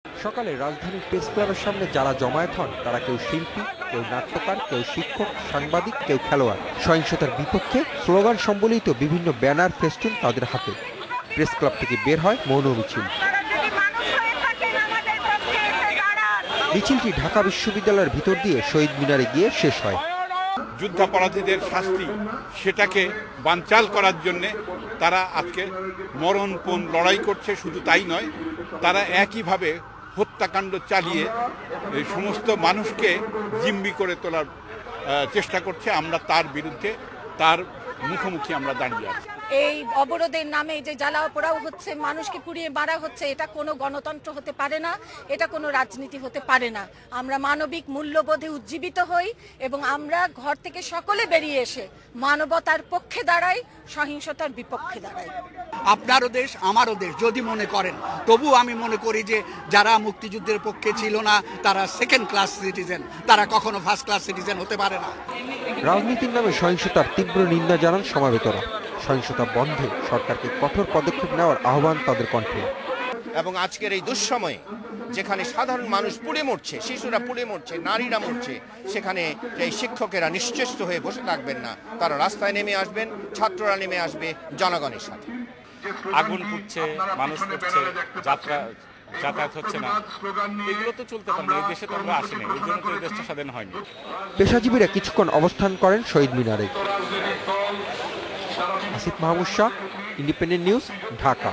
সকালে রাজধানীর প্রেস ক্লাবের সামনে যারা জমায়েত হন তারা কেউ শিল্পী, কেউ নাট্যকার, কেউ শিক্ষক, সাংবাদিক, কেউ খেলোয়াড়। সহিংসতার বিপক্ষে স্লোগান সম্বলিত বিভিন্ন ব্যানার, ফেস্টুন তাদের হাতে। প্রেস ক্লাব থেকে বের হয় মৌন মিছিল। মিছিলটি ঢাকা বিশ্ববিদ্যালয়ের ভিতর দিয়ে শহীদ মিনারে গিয়ে শেষ হয়। যুদ্ধাপরাধীদের শাস্তি সেটাকে বানচাল করার জন্যে তারা আজকে মরণপণ লড়াই করছে। শুধু তাই নয়, তারা একইভাবে হত্যাকাণ্ড চালিয়ে এই সমস্ত মানুষকে জিম্মি করে তোলার চেষ্টা করছে। আমরা তার বিরুদ্ধে, তার মুখোমুখি আমরা দাঁড়িয়ে আছি। এই অবরোধের নামে যে জ্বালাও পোড়াও হচ্ছে, মানুষকে পুড়িয়ে মারা হচ্ছে, এটা কোনো গণতন্ত্র হতে পারে না, এটা কোনো রাজনীতি হতে পারে না। আমরা মানবিক মূল্যবোধে উজ্জীবিত হই এবং আমরা ঘর থেকে সকলে বেরিয়ে এসে মানবতার পক্ষে দাঁড়াই, সহিংসতার বিপক্ষে দাঁড়াই। আপনারও দেশ আমারও দেশ যদি মনে করেন, তবু আমি মনে করি যে যারা মুক্তিযুদ্ধের পক্ষে ছিল না তারা সেকেন্ড ক্লাস সিটিজেন, তারা কখনো ফার্স্ট ক্লাস সিটিজেন হতে পারে না। রাজনীতির নামে সহিংসতার তীব্র নিন্দা জানান সমাবেতরা। সহিংসতা বন্ধে সরকারকে কঠোর পদক্ষেপ নেওয়ার আহ্বান তাদের কণ্ঠে। এবং আজকের এই দুঃসময়ে যেখানে সাধারণ মানুষ পুড়ে মরছে, শিশুরা পুড়ে মরছে, নারীরা মরছে, সেখানে এই শিক্ষকেরা নিশ্চেষ্ট হয়ে বসে থাকবেন না। তারা রাস্তায় নেমে আসবেন, ছাত্ররা নেমে আসবে জনগণের সাথে। আগুন পুড়ছে, মানুষ পড়ছে, যাতায়াত হচ্ছে না, এগুলো তো চলতে পারে না। এই দেশে তো আমরা আসিনি, এই জন্য তো এই দেশটা স্বাধীন হয়নি। পেশাজীবীরা কিছুক্ষণ অবস্থান করেন শহীদ মিনারে। Asif Mahmud Shah, independent news, Dhaka.